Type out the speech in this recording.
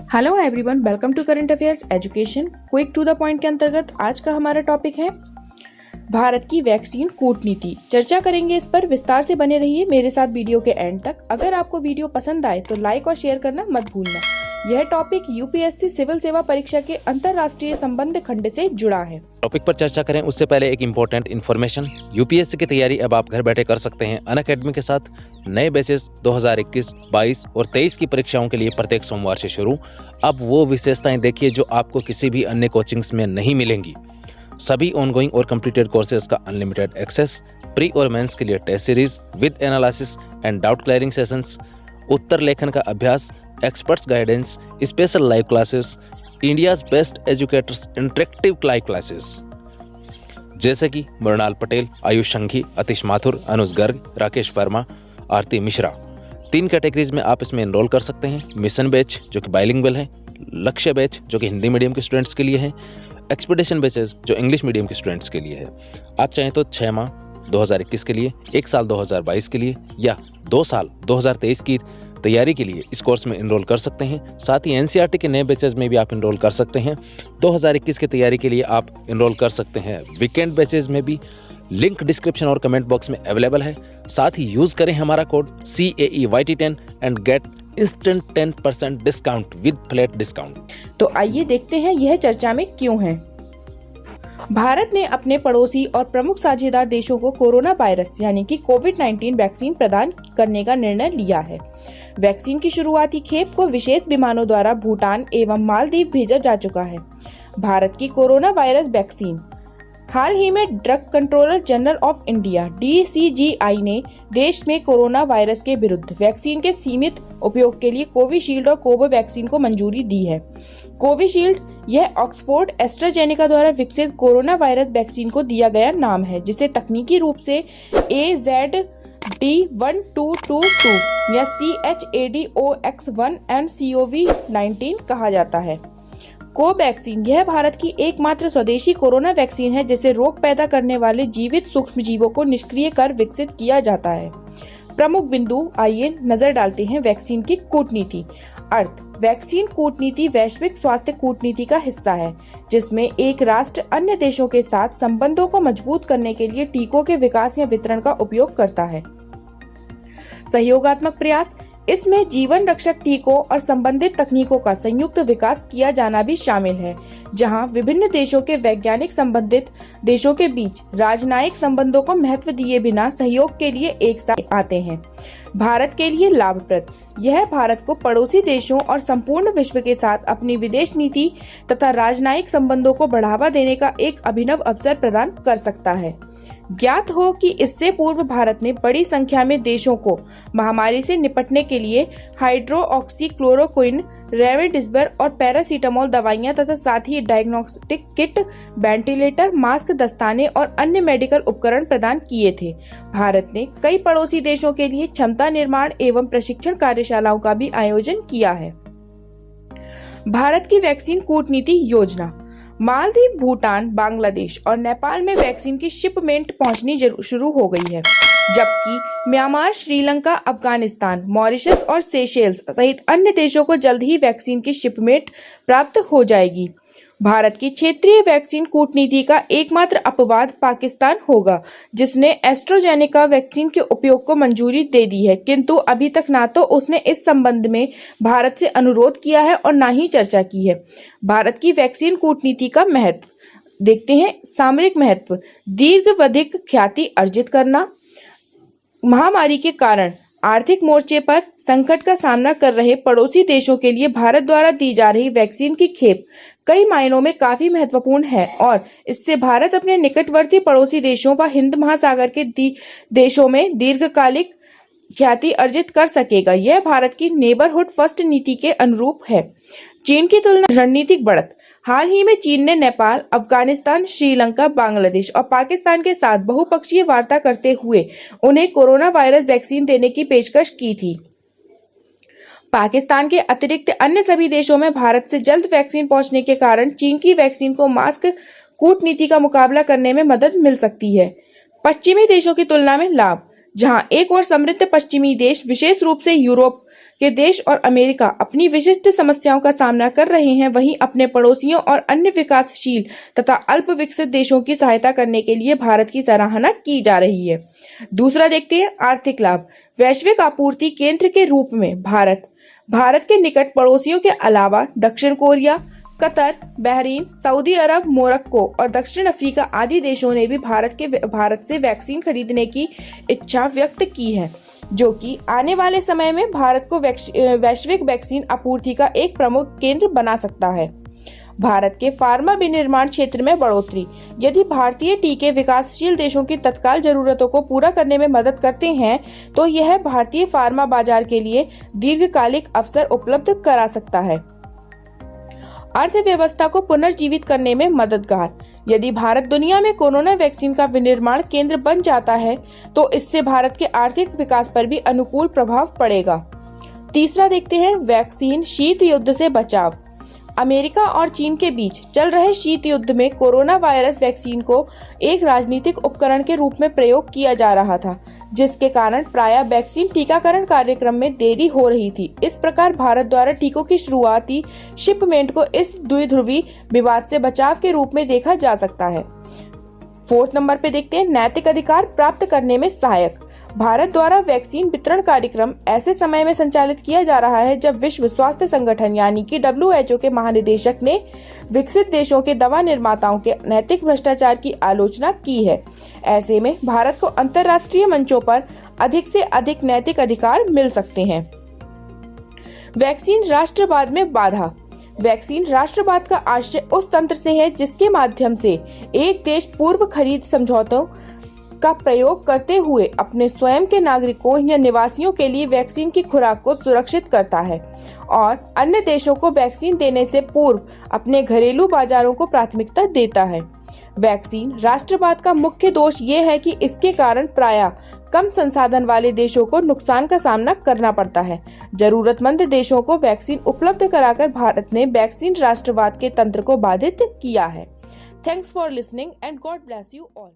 Hello everyone, welcome to current affairs education. Quick to the point के अंतर्गत आज का हमारा टॉपिक है भारत की वैक्सीन कूटनीति। चर्चा करेंगे इस पर, विस्तार से बने रहिए मेरे साथ वीडियो के एंड तक। अगर आपको वीडियो पसंद आए तो लाइक और शेयर करना मत भूलना। यह टॉपिक यूपीएससी सिविल सेवा परीक्षा के अंतर्राष्ट्रीय संबंध खंड से जुड़ा है। टॉपिक पर चर्चा करें उससे पहले एक इम्पोर्टेंट इन्फॉर्मेशन। यूपीएससी की तैयारी अब आप घर बैठे कर सकते हैं अनअकैडमी के साथ। नए बैचेस 2021, 22 और 23 की परीक्षाओं के लिए प्रत्येक सोमवार से शुरू। अब वो विशेषताएं देखिए जो आपको किसी भी अन्य कोचिंग्स में नहीं मिलेंगी। सभी ऑनगोइंग और कंप्लीटेड कोर्सेज का अनलिमिटेड एक्सेस, प्री और मेंस के लिए test series with analysis and doubt clearing sessions, उत्तर लेखन का अभ्यास, experts guidance, special live classes, India's best educators interactive live classes जैसे कि मृणाल पटेल, आयुष संघी, अतिश माथुर, अनुज गर्ग, राकेश वर्मा, आरती मिश्रा। 3 कैटेगरीज में आप इसमें एनरोल कर सकते हैं। मिशन बैच जो कि बाइलिंगुअल है, लक्ष्य बैच जो कि हिंदी मीडियम के स्टूडेंट्स के लिए है, एक्सपीडिशन बैचेस जो इंग्लिश मीडियम के स्टूडेंट्स के लिए है। आप चाहें तो 6 माह 2021 के लिए, 1 साल 2022 के लिए या 2 साल 2023 की तैयारी के लिए इस कोर्स में एनरोल कर सकते हैं। साथ ही एनसीईआरटी के नए बैचेस में भी आप एनरोल कर सकते हैं। 2021 की तैयारी के लिए आप एनरोल कर सकते हैं वीकेंड बैचेस में भी। लिंक डिस्क्रिप्शन और कमेंट बॉक्स में अवेलेबल है। साथ ही यूज करें हमारा code CAEYT10 and get instant 10% discount with flat discount. तो आइए देखते हैं यह चर्चा में क्यों है। भारत ने अपने पड़ोसी और प्रमुख साझेदार देशों को कोरोना वायरस यानी कि कोविड-19 वैक्सीन प्रदान करने का निर्णय लिया है। वैक्सीन की शुरुआती खेप को विशेष विमानों द्वारा भूटान एवं मालदीव भेजा जा चुका है। भारत की कोरोना वायरस वैक्सीन हाल ही में drug controller general of India DCGI ने देश में कोरोना वायरस के विरुद्ध वैक्सीन के सीमित उपयोग के लिए कोविशील्ड और कोवैक्सीन को मंजूरी दी है। कोविशील्ड यह ऑक्सफोर्ड एस्ट्राजेनेका द्वारा विकसित कोरोना वायरस वैक्सीन को दिया गया नाम है, जिसे तकनीकी रूप से AZD1222 या CHADOX1 कहा जाता है। कोवैक्सीन यह भारत की एकमात्र स्वदेशी कोरोना वैक्सीन है जिसे रोग पैदा करने वाले जीवित सूक्ष्म जीवों को निष्क्रिय कर विकसित किया जाता है। प्रमुख बिंदु, आइए नजर डालते हैं वैक्सीन की कूटनीति। अर्थ, वैक्सीन कूटनीति वैश्विक स्वास्थ्य कूटनीति का हिस्सा है जिसमें एक राष्ट्र अन्य देशों के साथ संबंधों को मजबूत करने के लिए टीकों के विकास या वितरण का उपयोग करता है। सहयोगात्मक प्रयास, इसमें जीवन रक्षक टीकों और संबंधित तकनीकों का संयुक्त विकास किया जाना भी शामिल है, जहां विभिन्न देशों के वैज्ञानिक संबंधित देशों के बीच राजनयिक संबंधों को महत्व दिए बिना सहयोग के लिए एक साथ आते हैं। भारत के लिए लाभप्रद, यह भारत को पड़ोसी देशों और संपूर्ण विश्व के साथ अपनी विदेश नीति तथा राजनयिक संबंधों को बढ़ावा देने का एक अभिनव अवसर प्रदान कर सकता है। ज्ञात हो कि इससे पूर्व भारत ने बड़ी संख्या में देशों को महामारी से निपटने के लिए हाइड्रोक्सीक्लोरोक्विन, रेमडेसिविर और पैरासीटामोल दवाइयां तथा साथ ही डायग्नोस्टिक किट, वेंटिलेटर, मास्क, दस्ताने और अन्य मेडिकल उपकरण प्रदान किए थे। भारत ने कई पड़ोसी देशों के लिए क्षमता निर्माण एवं प्रशिक्षण कार्यशालाओं का भी आयोजन किया है। भारत की वैक्सीन कूटनीति योजना, मालदीव, भूटान, बांग्लादेश और नेपाल में वैक्सीन की शिपमेंट पहुंचनी शुरू हो गई है, जबकि म्यांमार, श्रीलंका, अफगानिस्तान, मॉरिशस और सेशेल्स सहित अन्य देशों को जल्द ही वैक्सीन की शिपमेंट प्राप्त हो जाएगी। भारत की क्षेत्रीय वैक्सीन कूटनीति का एकमात्र अपवाद पाकिस्तान होगा, जिसने एस्ट्राजेनेका वैक्सीन के उपयोग को मंजूरी दे दी है, किंतु अभी तक ना तो उसने इस संबंध में भारत से अनुरोध किया है और ना ही चर्चा की है। भारत की वैक्सीन कूटनीति का महत्व देखते हैं। सामरिक महत्व, दीर्घावधिक ख्याति अर्जित करना, महामारी के कारण आर्थिक मोर्चे पर संकट का सामना कर रहे पड़ोसी देशों के लिए भारत द्वारा दी जा रही वैक्सीन की खेप कई मायनों में काफी महत्वपूर्ण है और इससे भारत अपने निकटवर्ती पड़ोसी देशों व हिंद महासागर के देशों में दीर्घकालिक ख्याति अर्जित कर सकेगा। यह भारत की नेबरहुड फर्स्ट नीति के अनुरूप है। चीन की तुलना रणनीतिक बढ़त, हाल ही में चीन ने नेपाल, अफगानिस्तान, श्रीलंका, बांग्लादेश और पाकिस्तान के साथ बहुपक्षीय वार्ता करते हुए उन्हें कोरोना वायरस वैक्सीन देने की पेशकश की थी। पाकिस्तान के अतिरिक्त अन्य सभी देशों में भारत से जल्द वैक्सीन पहुंचने के कारण चीन की वैक्सीन को मास्क कूटनीति का मुकाबला करने में मदद मिल सकती है। पश्चिमी देशों की तुलना में लाभ, जहां एक और समृद्ध पश्चिमी देश विशेष रूप से यूरोप के देश और अमेरिका अपनी विशिष्ट समस्याओं का सामना कर रहे हैं, वहीं अपने पड़ोसियों और अन्य विकासशील तथा अल्प विकसित देशों की सहायता करने के लिए भारत की सराहना की जा रही है। दूसरा देखते हैं आर्थिक लाभ। वैश्विक आपूर्ति केंद्र के रूप में भारत के निकट पड़ोसियों के अलावा दक्षिण कोरिया, कतर, बहरीन, सऊदी अरब, मोरक्को और दक्षिण अफ्रीका आदि देशों ने भी भारत से वैक्सीन खरीदने की इच्छा व्यक्त की है, जो कि आने वाले समय में भारत को वैश्विक वैक्सीन आपूर्ति का एक प्रमुख केंद्र बना सकता है। भारत के फार्मा विनिर्माण क्षेत्र में बढ़ोतरी। यदि भारतीय टीके विकासशील देशों की तत्काल जरूरतों को पूरा करने में मदद करते हैं, तो यह भारतीय फार्मा बाजार के लिए दीर्घकालिक अवसर उपलब्ध करा सकता है। अर्थव्यवस्था को पुनर्जीवित करने में मददगार। यदि भारत दुनिया में कोरोना वैक्सीन का विनिर्माण केंद्र बन जाता है, तो इससे भारत के आर्थिक विकास पर भी अनुकूल प्रभाव पड़ेगा। तीसरा देखते हैं वैक्सीन शीत युद्ध से बचाव। अमेरिका और चीन के बीच चल रहे शीत युद्ध में कोरोना वायरस वैक्सीन को एक राजनीतिक उपकरण के रूप में प्रयोग किया जा रहा था, जिसके कारण प्रायः वैक्सीन टीकाकरण कार्यक्रम में देरी हो रही थी। इस प्रकार भारत द्वारा टीकों की शुरुआती शिपमेंट को इस द्विध्रुवी विवाद से बचाव के रूप में देखा जा सकता है। फोर्थ नंबर पे देखते हैं नैतिक अधिकार प्राप्त करने में सहायक। भारत द्वारा वैक्सीन वितरण कार्यक्रम ऐसे समय में संचालित किया जा रहा है जब विश्व स्वास्थ्य संगठन यानी कि WHO के महानिदेशक ने विकसित देशों के दवा निर्माताओं के नैतिक भ्रष्टाचार की आलोचना की है। ऐसे में भारत को अंतर्राष्ट्रीय मंचों पर अधिक से अधिक नैतिक अधिकार मिल सकते हैं। वैक्सीन राष्ट्रवाद में बाधा। वैक्सीन राष्ट्रवाद का आशय उस तंत्र से है जिसके माध्यम से एक देश पूर्व खरीद समझौतों का प्रयोग करते हुए अपने स्वयं के नागरिकों या निवासियों के लिए वैक्सीन की खुराक को सुरक्षित करता है और अन्य देशों को वैक्सीन देने से पूर्व अपने घरेलू बाजारों को प्राथमिकता देता है। वैक्सीन राष्ट्रवाद का मुख्य दोष ये है कि इसके कारण प्रायः कम संसाधन वाले देशों को नुकसान का सामना करना पड़ता है। जरूरतमंद देशों को वैक्सीन उपलब्ध कराकर भारत ने वैक्सीन राष्ट्रवाद के तंत्र को बाधित किया है। Thanks for listening and God bless you all.